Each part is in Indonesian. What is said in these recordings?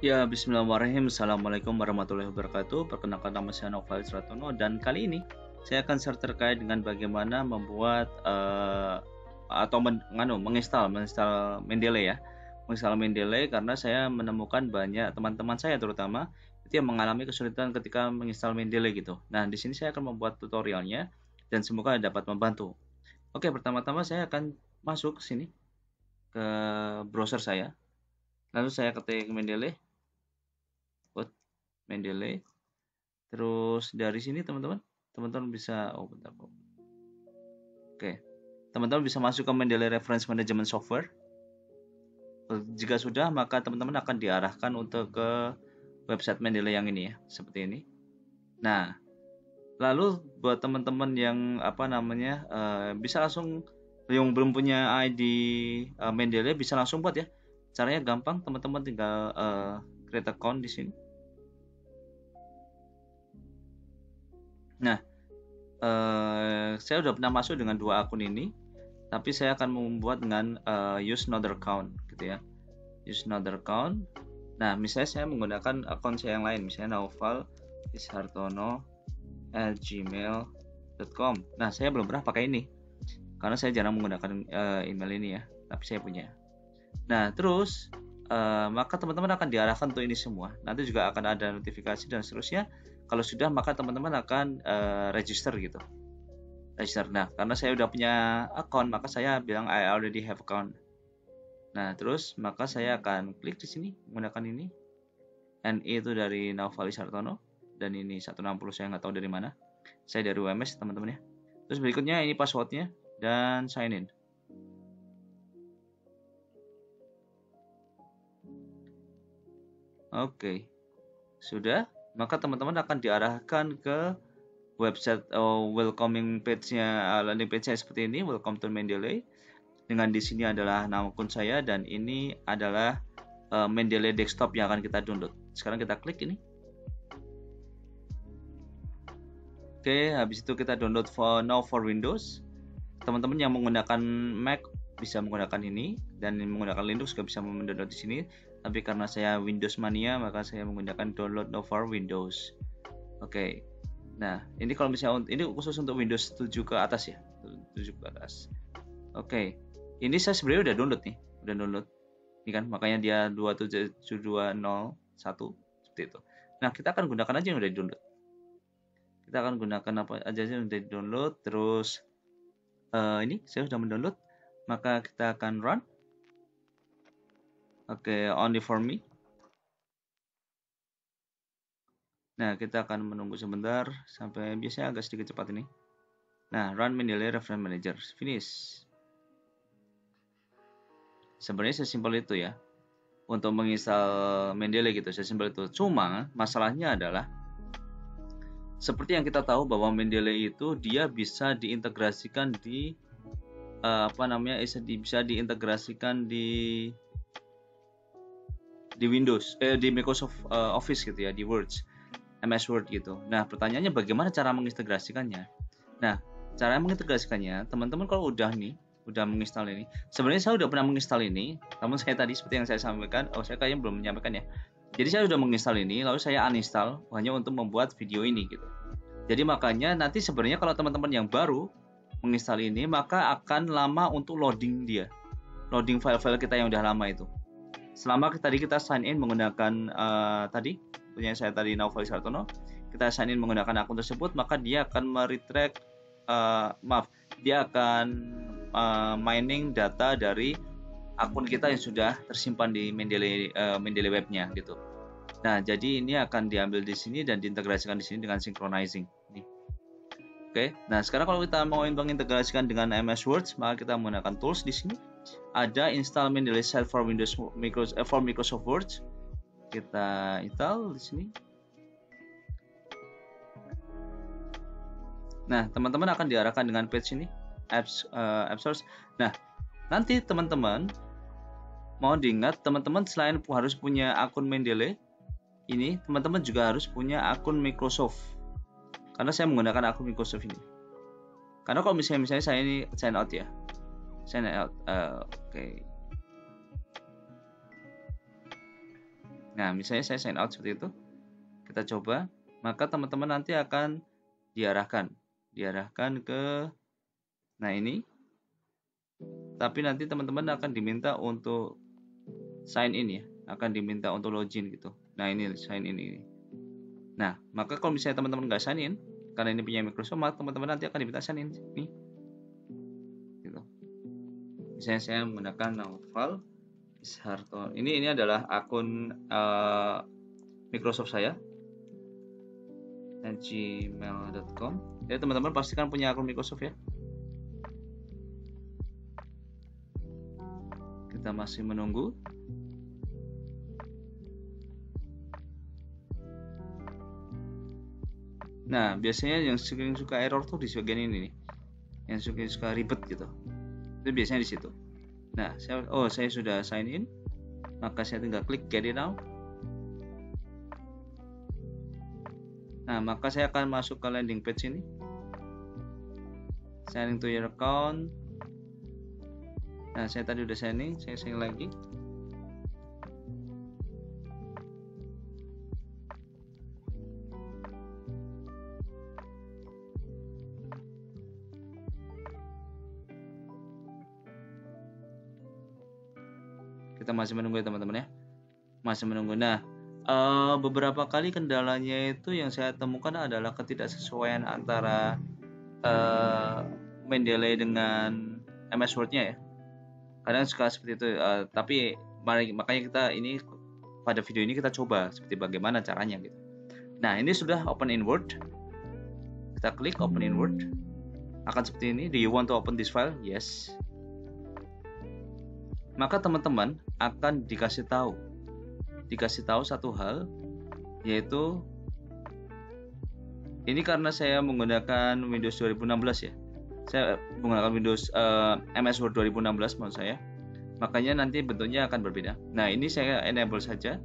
Ya, bismillahirrahmanirrahim. Assalamualaikum warahmatullahi wabarakatuh. Perkenalkan, nama saya Noval Sratono dan kali ini saya akan share terkait dengan bagaimana membuat atau menginstal Mendeley ya. Menginstal Mendeley karena saya menemukan banyak teman-teman saya terutama itu yang mengalami kesulitan ketika menginstal Mendeley gitu. Nah, di sini saya akan membuat tutorialnya dan semoga dapat membantu. Oke, pertama-tama saya akan masuk ke sini ke browser saya. Lalu saya ketik Mendeley. Mendeley. Terus dari sini teman-teman bisa bentar. Oke. Teman-teman bisa masuk ke Mendeley Reference Management Software. Jika sudah, maka teman-teman akan diarahkan untuk ke website Mendeley yang ini ya, seperti ini. Nah, lalu buat teman-teman yang bisa langsung yang belum punya ID Mendeley bisa langsung buat ya. Caranya gampang, teman-teman tinggal create account di sini. Nah, saya udah pernah masuk dengan 2 akun ini, tapi saya akan membuat dengan use another account gitu ya. Use another account. Nah, misalnya saya menggunakan akun saya yang lain, misalnya naufal.ishartono@gmail.com. Nah, saya belum pernah pakai ini karena saya jarang menggunakan email ini ya, tapi saya punya. Nah, terus maka teman-teman akan diarahkan untuk ini semua. Nanti juga akan ada notifikasi dan seterusnya. Kalau sudah, maka teman-teman akan register gitu. Register. Nah, karena saya udah punya account, maka saya bilang I already have account. Nah, terus maka saya akan klik di sini menggunakan ini. NI itu dari Naufal Ishartono dan ini 160 saya nggak tahu dari mana. Saya dari UMS teman-teman ya. Terus berikutnya ini passwordnya dan sign in. Oke, sudah. Maka teman-teman akan diarahkan ke website welcoming page-nya, landing page-nya seperti ini, welcome to Mendeley. Dengan di sini adalah nama akun saya dan ini adalah Mendeley desktop yang akan kita download. Sekarang kita klik ini. Oke, habis itu kita download now for Windows. Teman-teman yang menggunakan Mac bisa menggunakan ini dan menggunakan Linux juga bisa mendownload di sini. Tapi karena saya Windows mania, maka saya menggunakan download now for Windows. Oke. Nah, ini kalau misalnya ini khusus untuk Windows 7 ke atas ya. 7 ke atas. Oke. Ini saya sebenarnya udah download nih. Udah download. Ini kan makanya dia 27201 seperti itu. Nah, kita akan gunakan aja yang udah di-download. Kita akan gunakan apa aja yang udah di-download. Terus ini saya sudah mendownload. Maka kita akan run. Oke, only for me. Nah, kita akan menunggu sebentar sampai biasanya agak sedikit cepat ini. Nah, run Mendeley Reference Manager. Finish. Sebenarnya sesimpel itu ya. Untuk menginstal Mendeley gitu, sesimpel itu. Cuma masalahnya adalah seperti yang kita tahu bahwa Mendeley itu dia bisa diintegrasikan di bisa diintegrasikan di Windows, di Microsoft Office gitu ya, di Word, MS Word gitu. Nah, pertanyaannya bagaimana cara mengintegrasikannya? Nah, cara mengintegrasikannya, teman-teman kalau udah menginstal ini. Sebenarnya saya udah pernah menginstal ini, namun saya tadi seperti yang saya sampaikan, saya kayaknya belum menyampaikan ya. Jadi saya sudah menginstal ini, lalu saya uninstall hanya untuk membuat video ini gitu. Jadi makanya nanti sebenarnya kalau teman-teman yang baru menginstal ini, maka akan lama untuk loading loading file-file kita yang udah lama itu. Selama kita sign in menggunakan tadi punya saya tadi Naufal Ishartono, kita sign in menggunakan akun tersebut, maka dia akan meretract dia akan mining data dari akun kita yang sudah tersimpan di Mendeley webnya gitu. Nah, jadi ini akan diambil di sini dan diintegrasikan di sini dengan synchronizing. Nih. Oke. Nah, sekarang kalau kita mau mengintegrasikan dengan MS Word, maka kita menggunakan tools di sini. Ada install Mendeley Set for Windows for Microsoft Word. Kita install di sini. Nah, teman-teman akan diarahkan dengan page ini, App Source. Nah, nanti teman-teman mau diingat, teman-teman selain harus punya akun Mendeley, ini teman-teman juga harus punya akun Microsoft. Karena saya menggunakan akun Microsoft ini. Karena kalau misalnya saya ini sign out ya. Sign out. Oke. Nah, misalnya saya sign out seperti itu. Kita coba, maka teman-teman nanti akan diarahkan ke, nah ini, tapi nanti teman-teman akan diminta untuk sign in ya, akan diminta untuk login gitu. Nah ini sign in ini. Nah, maka kalau misalnya teman-teman nggak sign in, karena ini punya Microsoft, maka teman-teman nanti akan diminta sign in nih. Gitu. Misalnya saya menggunakan Naufal Isharto. Ini adalah akun Microsoft saya, gmail.com. Jadi teman-teman pastikan punya akun Microsoft ya. Kita masih menunggu. Nah, biasanya yang suka error tuh di bagian ini nih. Yang suka ribet gitu. Itu biasanya di situ. Nah, saya sudah sign in. Maka saya tinggal klik get it now. Nah, maka saya akan masuk ke landing page ini. Sign to your account. Nah, saya tadi udah sign lagi. Kita masih menunggu ya teman-teman ya. Masih menunggu. Nah, beberapa kali kendalanya itu yang saya temukan adalah ketidaksesuaian antara Mendeley dengan MS Word-nya ya. Kadang suka seperti itu. Tapi makanya kita ini pada video ini kita coba seperti bagaimana caranya gitu. Nah, ini sudah open in Word. Kita klik open in Word. Akan seperti ini. Do you want to open this file? Yes. Maka teman-teman akan dikasih tahu satu hal, yaitu ini karena saya menggunakan Windows 2016 ya. Saya menggunakan Windows MS Word 2016 maksud saya. Makanya nanti bentuknya akan berbeda. Nah, ini saya enable saja.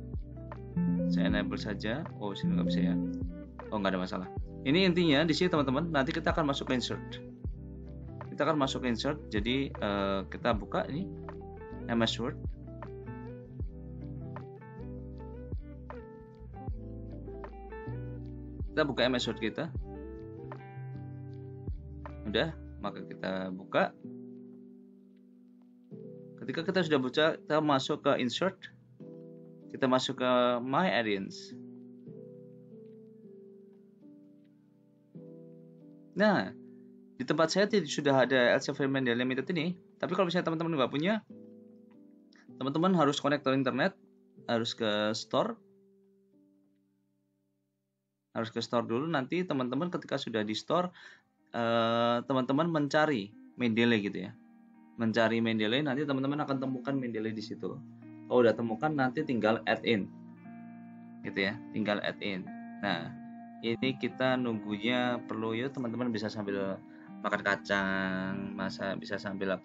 Oh, sini nggak bisa ya. Oh, nggak ada masalah. Ini intinya di sini teman-teman. Nanti kita akan masuk ke insert. Jadi kita buka ini MS Word. Kita buka MS Word kita. Udah, maka kita buka. Ketika kita sudah buka, kita masuk ke insert. Kita masuk ke My Add-ins. Nah, di tempat saya sudah ada Elsevier Mendeley Limited ini. Tapi kalau misalnya teman-teman nggak punya, teman-teman harus connect ke internet, harus ke store. Dulu. Nanti teman-teman ketika sudah di store, teman-teman mencari Mendeley gitu ya. Mencari Mendeley, nanti teman-teman akan temukan Mendeley di situ. Kalau udah temukan, nanti tinggal add in, gitu ya. Tinggal add in. Nah, ini kita nunggunya perlu ya teman-teman bisa sambil makan kacang, bisa sambil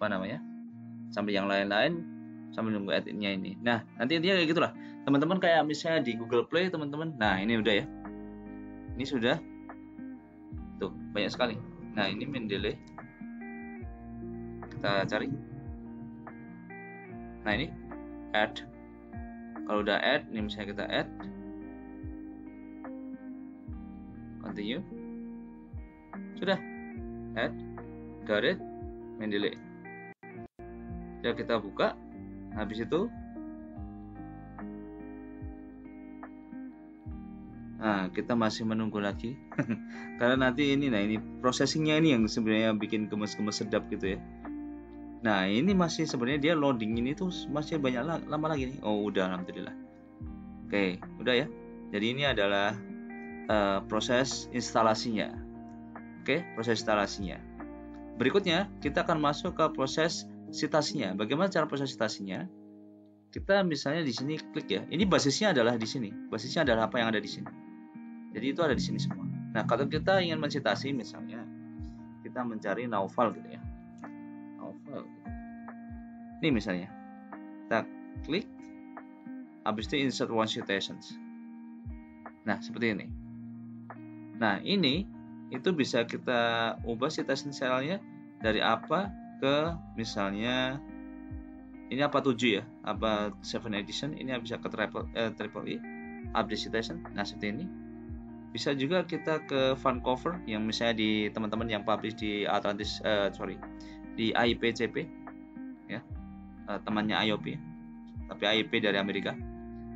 sambil yang lain-lain, sambil nunggu add in-nya ini. Nah, nanti intinya kayak gitulah. Teman-teman kayak misalnya di Google Play teman-teman. Nah, ini udah ya. Ini sudah. Tuh, banyak sekali. Nah, ini Mendeley. Kita cari. Nah, ini add. Kalau udah add, ini misalnya kita add. Continue. Sudah. Add. Got it. Mendeley. Sudah kita buka. Habis itu kita masih menunggu lagi. Karena nanti ini processingnya ini yang sebenarnya bikin gemes-gemes sedap gitu ya. Nah, ini masih sebenarnya dia loading ini tuh masih banyak lama lagi nih. Oh, udah alhamdulillah. Oke, udah ya. Jadi ini adalah proses instalasinya. Oke, proses instalasinya. Berikutnya, kita akan masuk ke proses citasinya. Bagaimana cara proses citasinya? Kita misalnya di sini klik ya. Ini basisnya adalah di sini. Basisnya adalah apa yang ada di sini. Jadi itu ada di sini semua. Nah, kalau kita ingin mencitasi misalnya, kita mencari Naufal gitu ya. Naufal. Ini misalnya. Kita klik. Habis itu insert one citations. Nah, seperti ini. Nah, ini itu bisa kita ubah citation cell-nya dari apa ke misalnya ini apa 7 ya, apa 7 edition, ini bisa ke triple E, update citation. Nah seperti ini. Bisa juga kita ke Vancouver yang misalnya di teman-teman yang publish di Atlantis, di IPCP ya, temannya IOP, tapi IOP dari Amerika.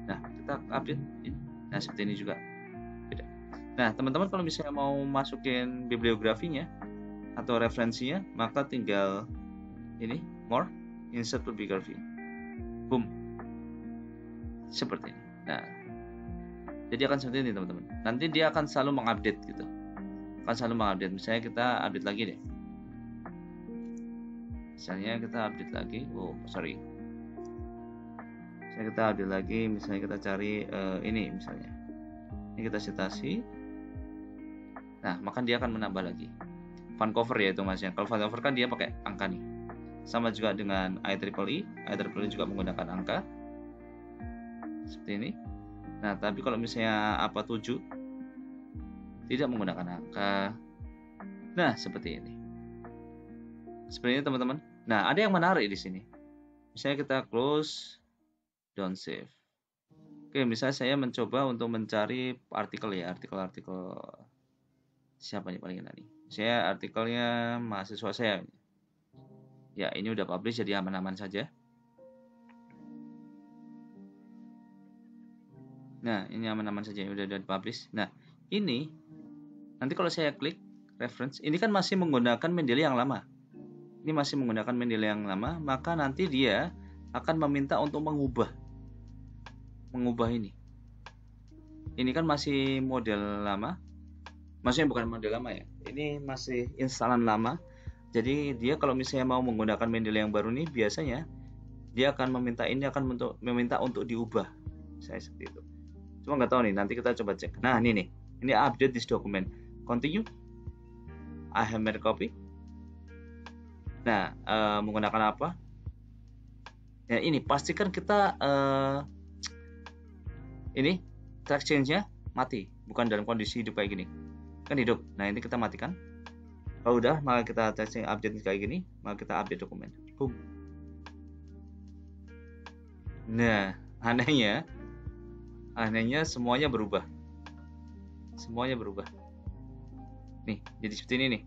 Nah kita update ini. Nah seperti ini juga beda. Nah teman-teman kalau misalnya mau masukin bibliografinya atau referensinya, maka tinggal ini more, insert bibliography, boom, seperti ini. Nah jadi akan seperti ini teman-teman. Nanti dia akan selalu mengupdate gitu, akan selalu mengupdate. Misalnya kita update lagi deh, misalnya kita update lagi, misalnya kita update lagi, misalnya kita cari ini, misalnya ini kita citasi. Nah maka dia akan menambah lagi Vancouver ya itu masnya. Kalau Vancouver kan dia pakai angka nih, sama juga dengan IEEE juga menggunakan angka seperti ini. Nah tapi kalau misalnya apa 7 tidak menggunakan angka. Nah seperti ini teman-teman. Nah ada yang menarik di sini, misalnya kita close, don't save. Oke, misalnya saya mencoba untuk mencari artikel ya, artikel siapa nih paling enak nih, saya artikelnya mahasiswa saya ya, ini udah publish jadi aman-aman saja. Nah ini aman-aman saja, udah publish. Nah ini nanti kalau saya klik reference, ini kan masih menggunakan Mendeley yang lama, maka nanti dia akan meminta untuk mengubah ini. Ini kan masih model lama, maksudnya bukan model lama ya, ini masih instalan lama. Jadi dia kalau misalnya mau menggunakan Mendeley yang baru nih, biasanya dia akan meminta untuk diubah, saya seperti itu. Cuma nggak tahu nih, nanti kita coba cek. Nah ini update this document, continue, I have made a copy. Nah menggunakan apa ya, ini pastikan kita ini track change-nya mati, bukan dalam kondisi hidup kayak gini, kan hidup. Nah ini kita matikan. Kalau udah, maka kita testing update kayak gini, maka kita update dokumen, boom. Nah anehnya semuanya berubah nih, jadi seperti ini nih,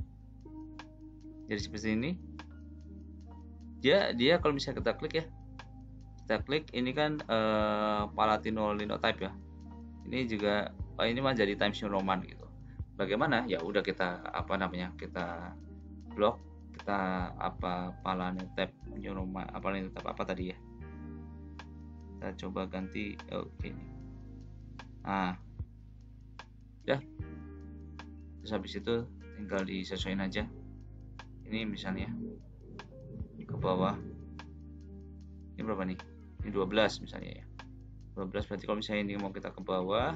dia kalau misalnya kita klik ini kan Palatino Linotype ya, ini juga ini mah jadi Times New Roman gitu. Bagaimana ya, udah kita kita blok, kita Palatino New Roman, Linotype apa tadi ya, kita coba ganti oke. Nah udah, terus habis itu tinggal disesuaikan aja. Ini misalnya ke bawah, ini berapa nih, ini 12 misalnya ya, 12. Berarti kalau misalnya ini mau kita ke bawah,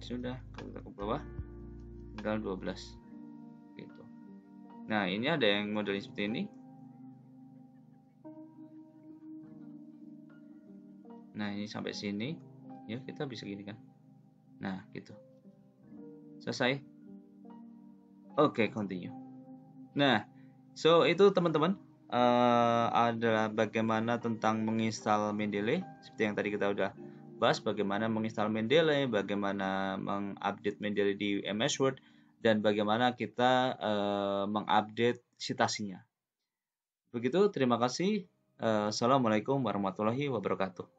sudah, kalau kita ke bawah tinggal 12 gitu. Nah ini ada yang modelnya seperti ini. Nah ini sampai sini ya, kita bisa gini kan. Nah gitu, selesai. Oke, continue. Nah so itu teman-teman adalah bagaimana tentang menginstal Mendeley. Seperti yang tadi kita udah bahas, bagaimana menginstal Mendeley, bagaimana mengupdate Mendeley di MS Word, dan bagaimana kita mengupdate citasinya. Begitu, terima kasih. Assalamualaikum warahmatullahi wabarakatuh.